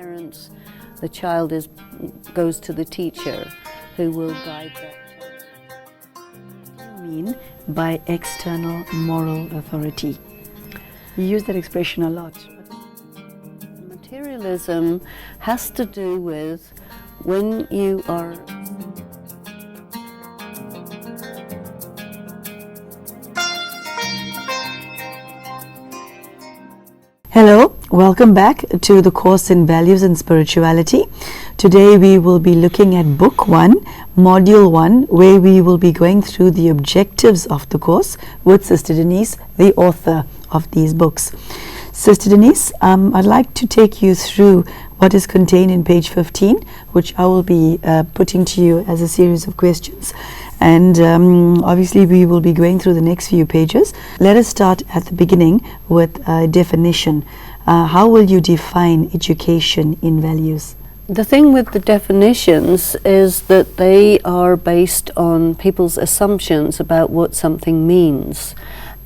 parents, the child goes to the teacher who will guide that child. What do you mean by external moral authority? You use that expression a lot. Materialism has to do with when you are Hello, welcome back to the course in Values and Spirituality. Today we will be looking at Book 1, Module 1, where we will be going through the objectives of the course with Sister Denise, the author of these books. Sister Denise, I'd like to take you through what is contained in page 15, which I will be putting to you as a series of questions. And obviously we will be going through the next few pages. Let us start at the beginning with a definition. How will you define education in values? The thing with the definitions is that they are based on people's assumptions about what something means.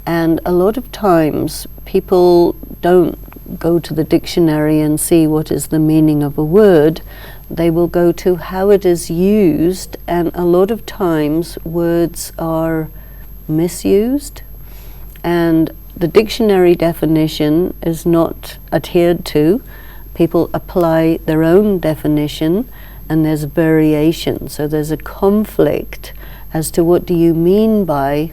And a lot of times people don't go to the dictionary and see what is the meaning of a word. They will go to how it is used, and a lot of times words are misused and the dictionary definition is not adhered to. People apply their own definition and there's variation, so there's a conflict as to what do you mean by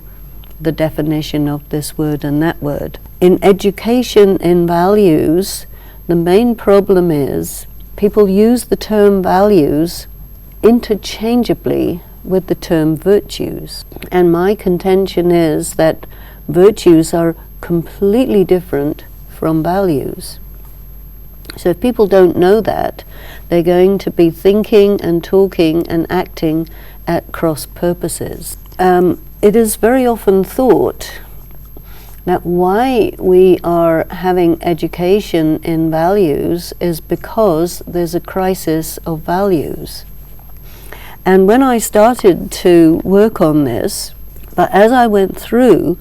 the definition of this word and that word. In education in values, the main problem is people use the term values interchangeably with the term virtues. And my contention is that virtues are completely different from values. So if people don't know that, they're going to be thinking and talking and acting at cross purposes. It is very often thought that why we are having education in values is because there's a crisis of values. And when I started to work on this, but as I went through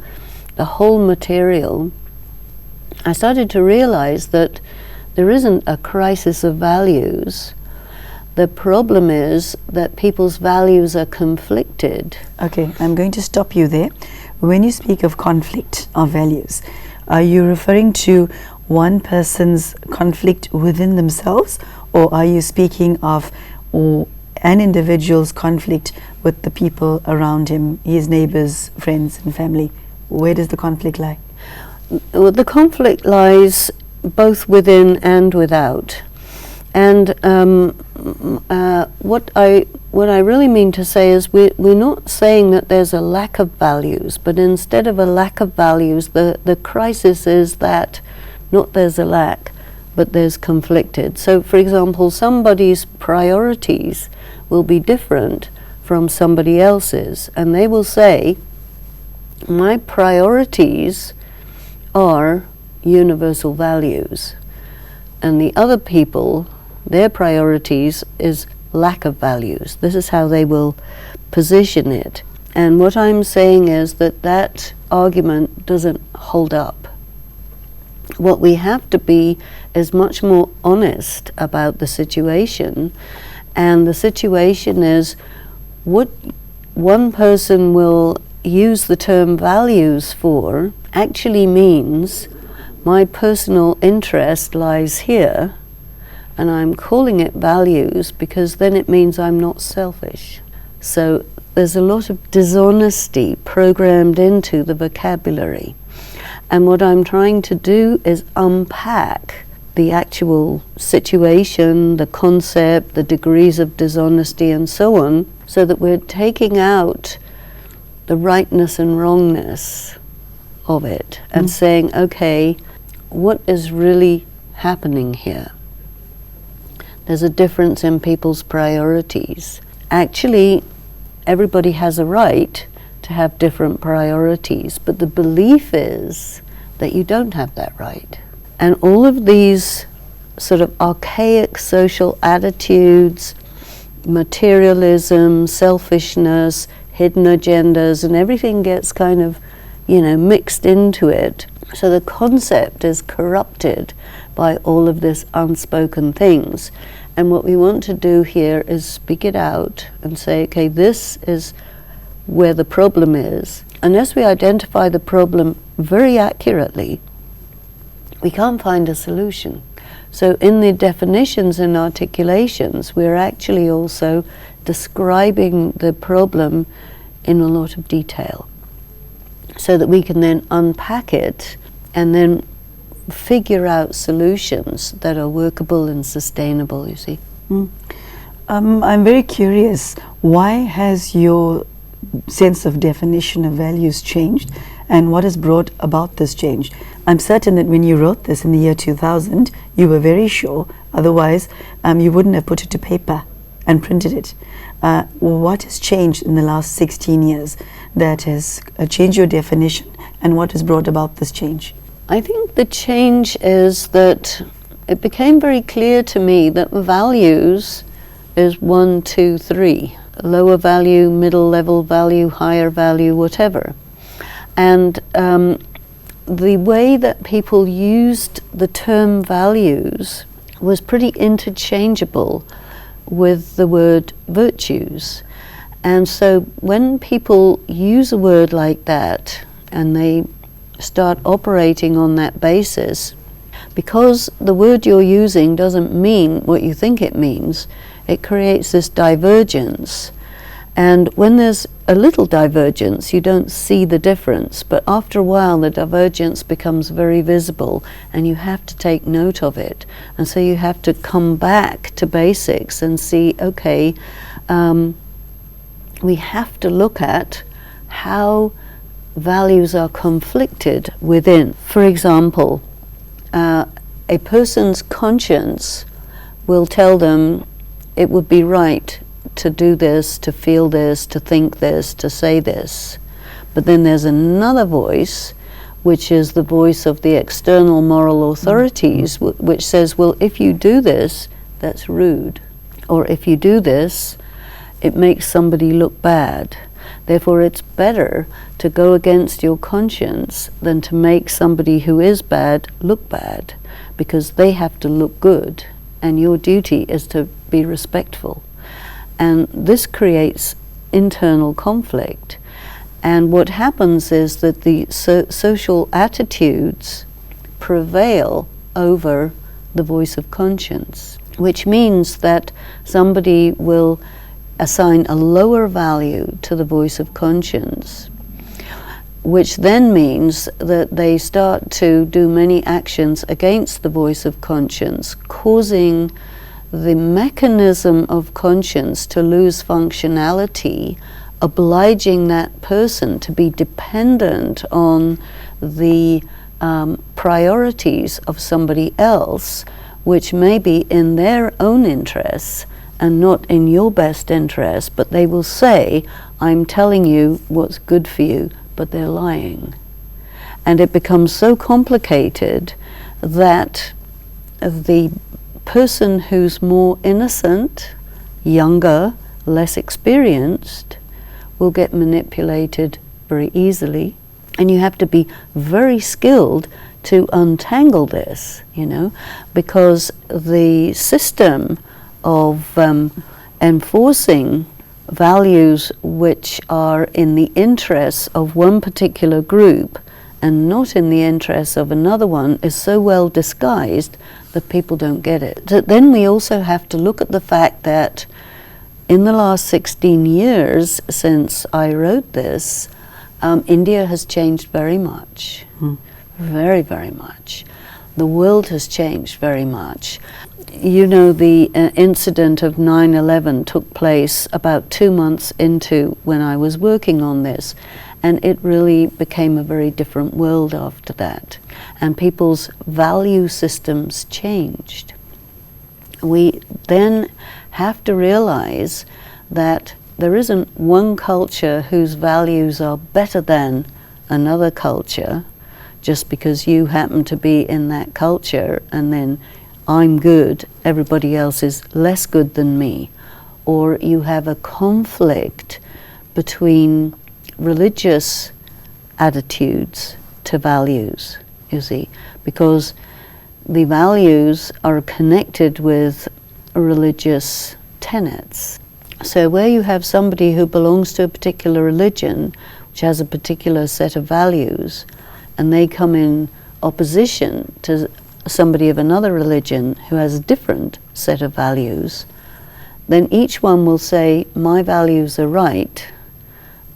the whole material, I started to realize that there isn't a crisis of values. The problem is that people's values are conflicted. Okay, I'm going to stop you there. When you speak of conflict of values, are you referring to one person's conflict within themselves, or are you speaking of an individual's conflict with the people around him, his neighbors, friends and family? Where does the conflict lie? Well, the conflict lies both within and without. And what I really mean to say is we're not saying that there's a lack of values, but instead of a lack of values, the crisis is that not there's a lack, but there's conflicted. So, for example, somebody's priorities will be different from somebody else's, and they will say, my priorities are universal values, and the other people, their priorities is lack of values. This is how they will position it. And what I'm saying is that that argument doesn't hold up. What we have to be is much more honest about the situation. And the situation is what one person will use the term values for actually means my personal interest lies here, and I'm calling it values because then it means I'm not selfish. So there's a lot of dishonesty programmed into the vocabulary. And what I'm trying to do is unpack the actual situation, the concept, the degrees of dishonesty and so on, so that we're taking out the rightness and wrongness of it and saying, okay, what is really happening here? There's a difference in people's priorities. Actually, everybody has a right to have different priorities, but the belief is that you don't have that right. And all of these sort of archaic social attitudes, materialism, selfishness, hidden agendas, and everything gets kind of, mixed into it. So the concept is corrupted by all of this unspoken things. And what we want to do here is speak it out and say, okay, this is where the problem is. Unless we identify the problem very accurately, we can't find a solution. So in the definitions and articulations, we're actually also describing the problem in a lot of detail, so that we can then unpack it and then figure out solutions that are workable and sustainable, you see. I'm very curious, why has your sense of definition of values changed, and what has brought about this change? I'm certain that when you wrote this in the year 2000, you were very sure, otherwise you wouldn't have put it to paper and printed it. What has changed in the last 16 years that has changed your definition, and what has brought about this change? I think the change is that it became very clear to me that values is 1, 2, 3. Lower value, middle level value, higher value, whatever. And the way that people used the term values was pretty interchangeable with the word virtues. And so when people use a word like that and they start operating on that basis, because the word you're using doesn't mean what you think it means, it creates this divergence. And when there's a little divergence, you don't see the difference, but after a while the divergence becomes very visible and you have to take note of it. And so you have to come back to basics and see, okay, we have to look at how values are conflicted within. For example, a person's conscience will tell them it would be right to do this, to feel this, to think this, to say this. But then there's another voice, which is the voice of the external moral authorities, which says, well, if you do this, that's rude. Or if you do this, it makes somebody look bad. Therefore, it's better to go against your conscience than to make somebody who is bad look bad, because they have to look good, and your duty is to be respectful. And this creates internal conflict. And what happens is that the social attitudes prevail over the voice of conscience, which means that somebody will assign a lower value to the voice of conscience, which then means that they start to do many actions against the voice of conscience, causing the mechanism of conscience to lose functionality, obliging that person to be dependent on the priorities of somebody else, which may be in their own interests and not in your best interest, but they will say, I'm telling you what's good for you, but they're lying. And it becomes so complicated that the person who's more innocent, younger, less experienced, will get manipulated very easily. And you have to be very skilled to untangle this, you know, because the system of enforcing values which are in the interests of one particular group and not in the interests of another one is so well disguised that people don't get it. Then we also have to look at the fact that in the last 16 years since I wrote this, India has changed very much. Very, very much. The world has changed very much. You know, the incident of 9/11 took place about 2 months into when I was working on this, and it really became a very different world after that. And people's value systems changed. We then have to realize that there isn't one culture whose values are better than another culture just because you happen to be in that culture and then I'm good, everybody else is less good than me. Or you have a conflict between religious attitudes to values. you see, because the values are connected with religious tenets. So where you have somebody who belongs to a particular religion, which has a particular set of values, and they come in opposition to somebody of another religion who has a different set of values, then each one will say, my values are right,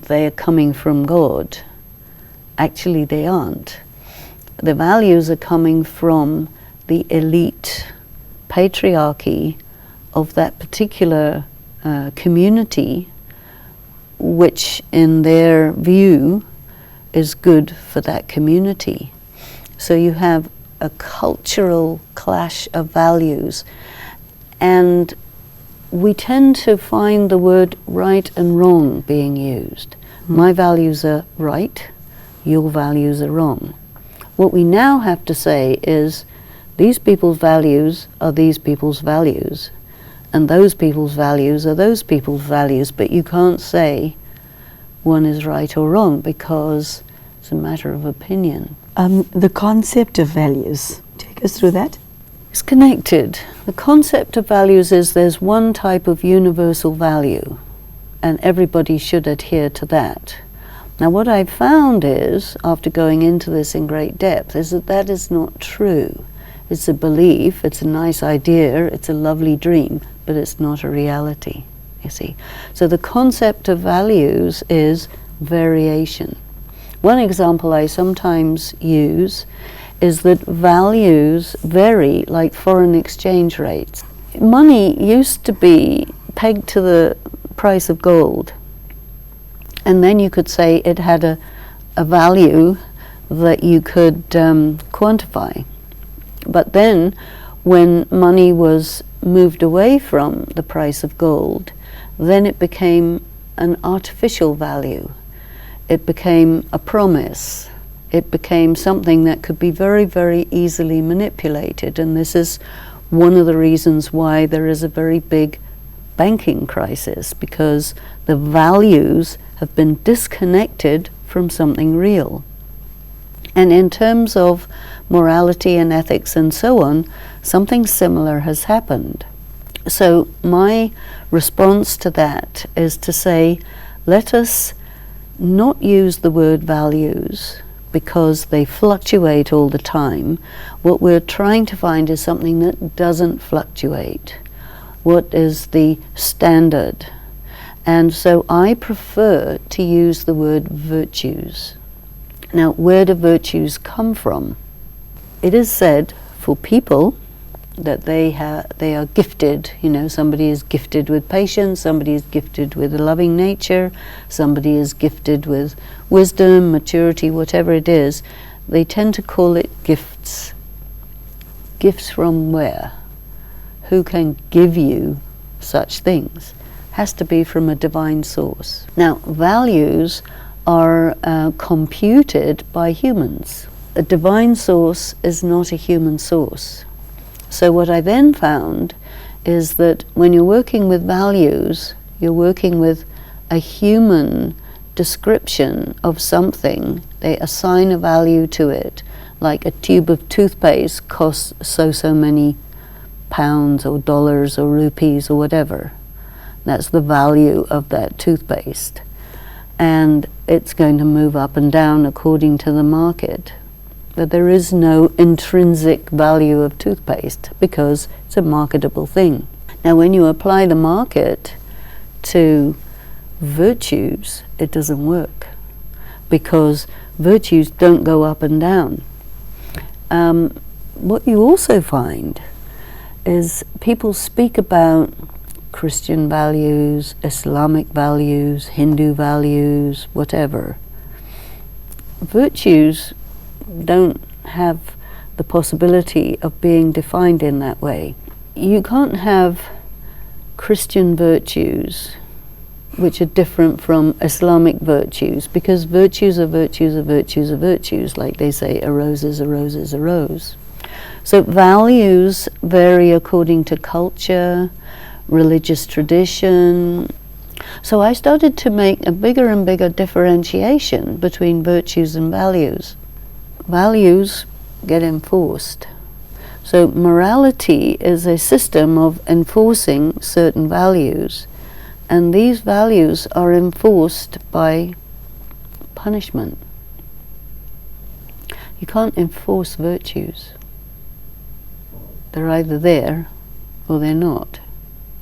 they are coming from God. Actually, they aren't. The values are coming from the elite patriarchy of that particular community, which in their view is good for that community. So you have a cultural clash of values, and we tend to find the word right and wrong being used. My values are right, your values are wrong. What we now have to say is these people's values are these people's values, and those people's values are those people's values, but you can't say one is right or wrong because it's a matter of opinion. The concept of values, take us through that. It's connected. The concept of values is there's one type of universal value, and everybody should adhere to that. Now what I've found is, after going into this in great depth, is that that is not true. It's a belief, it's a nice idea, it's a lovely dream, but it's not a reality, you see. So the concept of values is variation. One example I sometimes use is that values vary like foreign exchange rates. Money used to be pegged to the price of gold, and then you could say it had a value that you could quantify. But then when money was moved away from the price of gold, then it became an artificial value. It became a promise. It became something that could be very, very easily manipulated. And this is one of the reasons why there is a very big banking crisis, because the values have been disconnected from something real. And in terms of morality and ethics and so on, something similar has happened. So my response to that is to say, let us not use the word values, because they fluctuate all the time. What we're trying to find is something that doesn't fluctuate. What is the standard? And so I prefer to use the word virtues. Now, where do virtues come from? It is said for people that they are gifted. You know, somebody is gifted with patience, somebody is gifted with a loving nature, somebody is gifted with wisdom, maturity, whatever it is. They tend to call it gifts. Gifts from where? Who can give you such things? Has to be from a divine source. Now, values are computed by humans. A divine source is not a human source. So what I then found is that when you're working with values, you're working with a human description of something. They assign a value to it, like a tube of toothpaste costs so many pounds or dollars or rupees or whatever. That's the value of that toothpaste. And it's going to move up and down according to the market. But there is no intrinsic value of toothpaste because it's a marketable thing. Now when you apply the market to virtues, it doesn't work, because virtues don't go up and down. What you also find is people speak about Christian values, Islamic values, Hindu values, whatever. Virtues don't have the possibility of being defined in that way. You can't have Christian virtues which are different from Islamic virtues, because virtues are virtues are virtues are virtues. Like they say, a rose is a rose is a rose. So values vary according to culture, religious tradition. So I started to make a bigger and bigger differentiation between virtues and values. Values get enforced. So morality is a system of enforcing certain values, and these values are enforced by punishment. You can't enforce virtues. They're either there or they're not,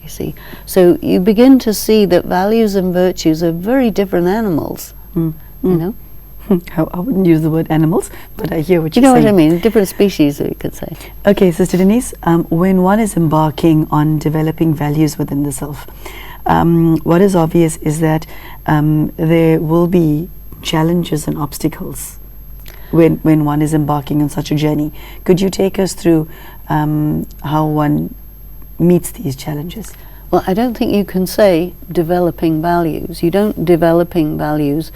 you see. So you begin to see that values and virtues are very different animals, you know. I wouldn't use the word animals, but I hear what You you're know saying. what I mean? Different species, you could say. Okay, Sister Denise, when one is embarking on developing values within the self, what is obvious is that there will be challenges and obstacles when one is embarking on such a journey. Could you take us through how one meets these challenges? Well, I don't think you can say developing values. You don't developing values,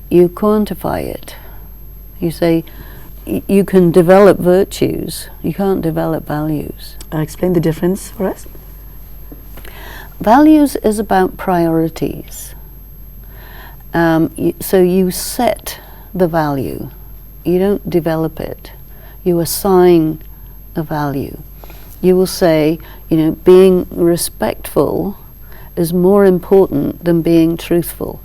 you quantify it. You say you can develop virtues, you can't develop values. Explain the difference for us. Values is about priorities. So you set the value, you don't develop it. You assign a value. You will say, you know, being respectful is more important than being truthful.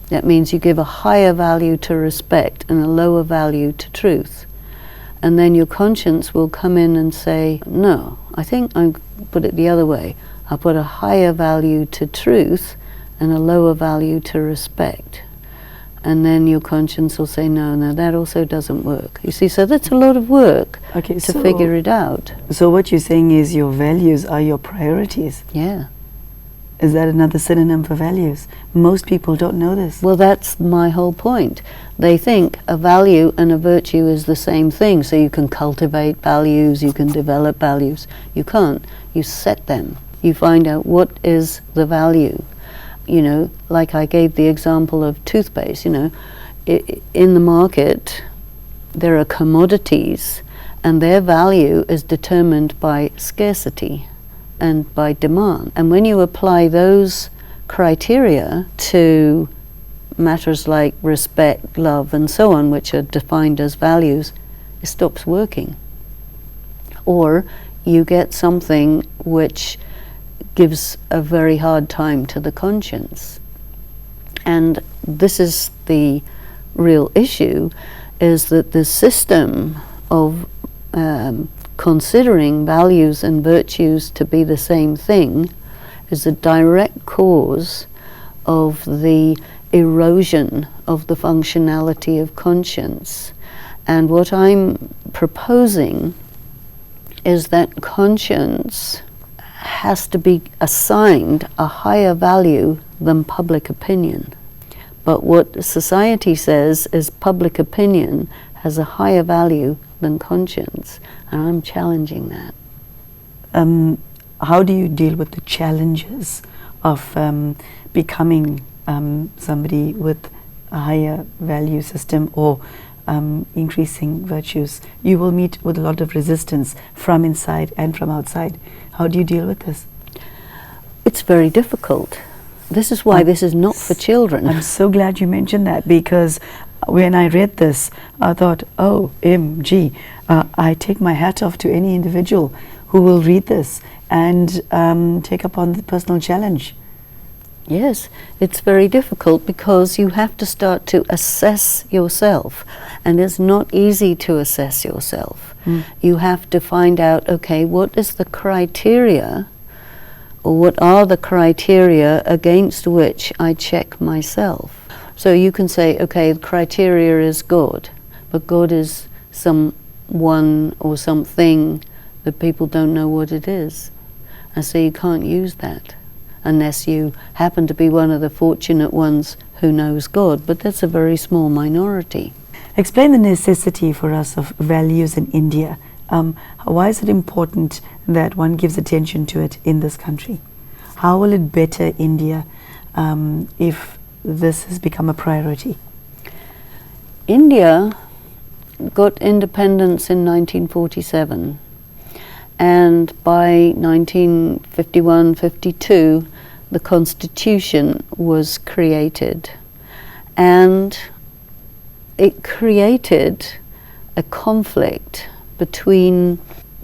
That means you give a higher value to respect and a lower value to truth. And then your conscience will come in and say, no, I think I put it the other way. I put a higher value to truth and a lower value to respect. And then your conscience will say, no, that also doesn't work. You see, so that's a lot of work to figure it out. So what you're saying is your values are your priorities. Yeah. Is that another synonym for values? Most people don't know this. Well, that's my whole point. They think a value and a virtue is the same thing, so you can cultivate values, you can develop values. You can't. You set them. You find out what is the value. You know, like I gave the example of toothpaste, you know, in the market there are commodities and their value is determined by scarcity and by demand. And when you apply those criteria to matters like respect, love, and so on, which are defined as values, it stops working. Or you get something which gives a very hard time to the conscience. And this is the real issue, is that the system of considering values and virtues to be the same thing is a direct cause of the erosion of the functionality of conscience. And what I'm proposing is that conscience has to be assigned a higher value than public opinion. But what society says is public opinion has a higher value than conscience, and I'm challenging that. How do you deal with the challenges of becoming somebody with a higher value system or increasing virtues? You will meet with a lot of resistance from inside and from outside. How do you deal with this? It's very difficult. This is why this is not for children. I'm so glad you mentioned that, because when I read this, I thought, OMG, I take my hat off to any individual who will read this and take up on the personal challenge. Yes, it's very difficult because you have to start to assess yourself, and it's not easy to assess yourself. You have to find out, okay, what is the criteria, or what are the criteria against which I check myself? So you can say, okay, the criteria is God, but God is someone or something that people don't know what it is. And so you can't use that unless you happen to be one of the fortunate ones who knows God, but that's a very small minority. Explain the necessity for us of values in India. Why is it important that one gives attention to it in this country? How will it better India if this has become a priority? India got independence in 1947, and by 1951-52 the Constitution was created, and it created a conflict between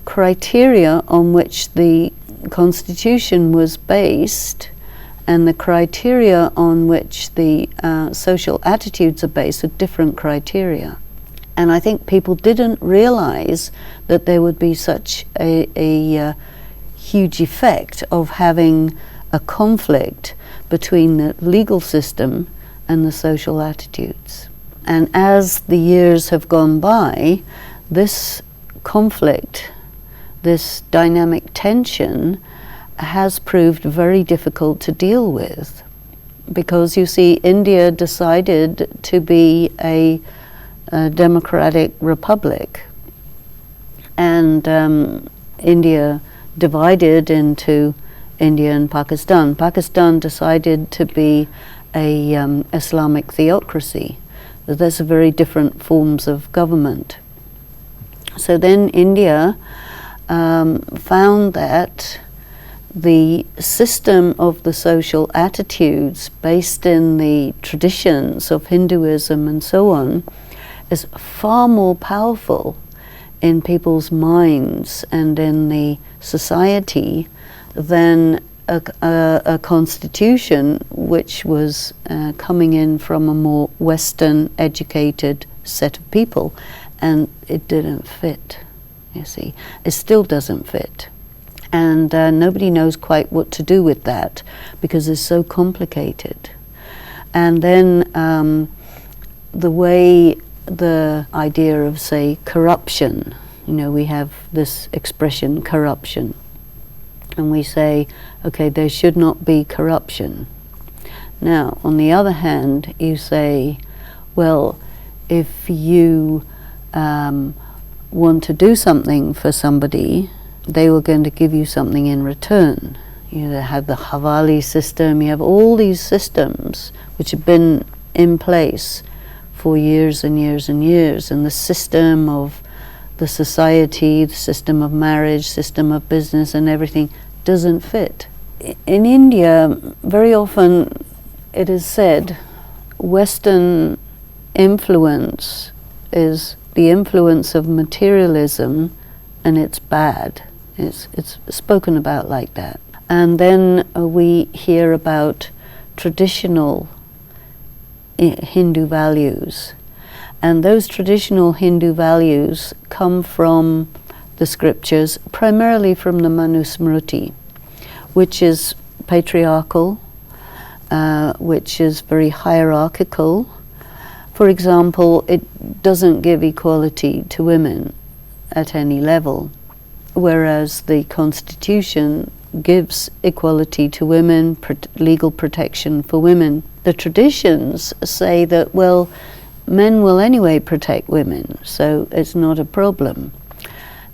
criteria on which the Constitution was based and the criteria on which the social attitudes are based are different criteria. And I think people didn't realize that there would be such a huge effect of having a conflict between the legal system and the social attitudes. And as the years have gone by, this conflict, this dynamic tension, has proved very difficult to deal with, because you see, India decided to be a democratic republic, and India divided into India and Pakistan. Pakistan decided to be a Islamic theocracy. There's very different forms of government. So then India found that the system of the social attitudes based in the traditions of Hinduism and so on is far more powerful in people's minds and in the society than a constitution which was coming in from a more Western educated set of people, and it didn't fit, you see. It still doesn't fit. And nobody knows quite what to do with that because it's so complicated. And then the way the idea of, say, corruption, we have this expression, corruption, and we say, okay, there should not be corruption. Now, on the other hand, you say, well, if you want to do something for somebody, they were going to give you something in return. You have the Havali system, you have all these systems which have been in place for years and years and years, and the system of the society, the system of marriage, system of business and everything doesn't fit. In India, very often it is said Western influence is the influence of materialism, and it's bad. It's spoken about like that. And then we hear about traditional Hindu values. And those traditional Hindu values come from the scriptures, primarily from the Manusmriti, which is patriarchal, which is very hierarchical. For example, it doesn't give equality to women at any level, whereas the Constitution gives equality to women, legal protection for women. The traditions say that, well, men will anyway protect women, so it's not a problem.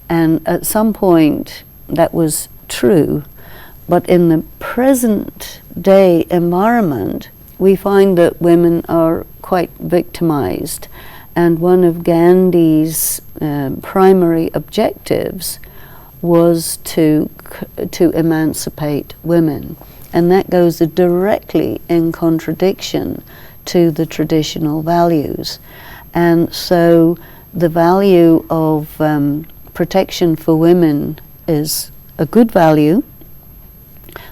And at some point that was true, but in the present day environment, we find that women are quite victimized. And one of Gandhi's primary objectives was to emancipate women. And that goes directly in contradiction to the traditional values. And so the value of protection for women is a good value.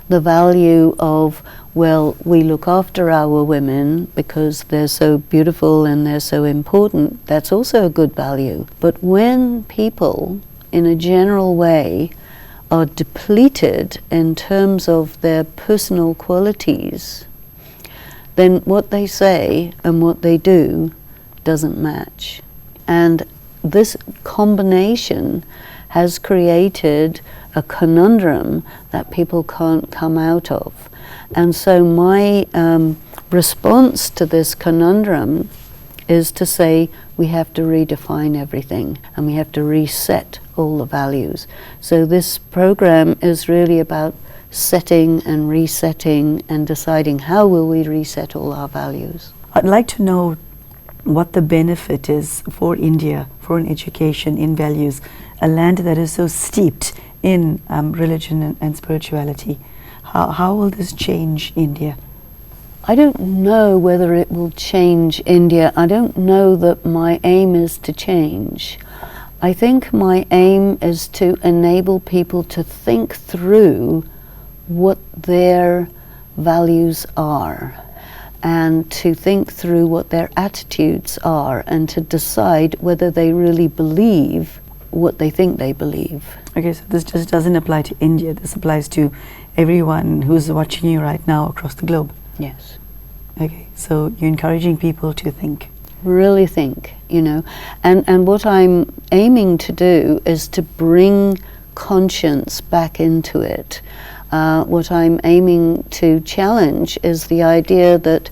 The value of, well, we look after our women because they're so beautiful and they're so important, that's also a good value. But when people, in a general way, are depleted in terms of their personal qualities, then what they say and what they do doesn't match. And this combination has created a conundrum that people can't come out of. And so my response to this conundrum is to say we have to redefine everything and we have to reset all the values. So this program is really about setting and resetting and deciding how will we reset all our values. I'd like to know what the benefit is for India, for an education in values, a land that is so steeped in religion and spirituality. How will this change India? I don't know whether it will change India. I don't know that my aim is to change. I think my aim is to enable people to think through what their values are, and to think through what their attitudes are, and to decide whether they really believe what they think they believe. Okay, so this just doesn't apply to India. This applies to everyone who's watching you right now across the globe. Yes. Okay, so you're encouraging people to think. Really think, you know. And what I'm aiming to do is to bring conscience back into it. What I'm aiming to challenge is the idea that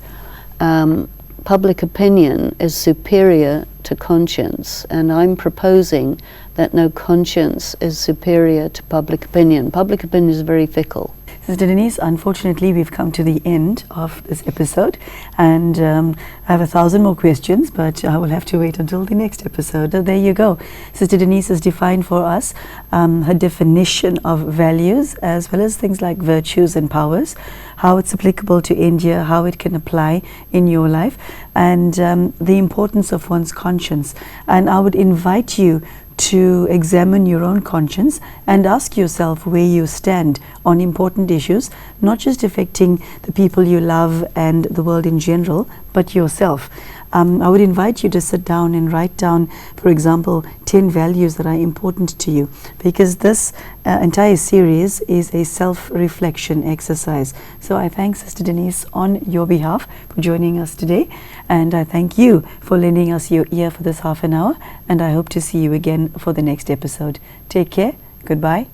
public opinion is superior to conscience, and I'm proposing that no, conscience is superior to public opinion. Public opinion is very fickle. Sister Denise, unfortunately we've come to the end of this episode, and I have 1,000 more questions, but I will have to wait until the next episode. There you go. Sister Denise has defined for us her definition of values, as well as things like virtues and powers, how it's applicable to India, how it can apply in your life, and the importance of one's conscience. And I would invite you to examine your own conscience and ask yourself where you stand on important issues, not just affecting the people you love and the world in general, but yourself. I would invite you to sit down and write down, for example, 10 values that are important to you, because this entire series is a self-reflection exercise. So I thank Sister Denise on your behalf for joining us today, and I thank you for lending us your ear for this half an hour, and I hope to see you again for the next episode. Take care. Goodbye.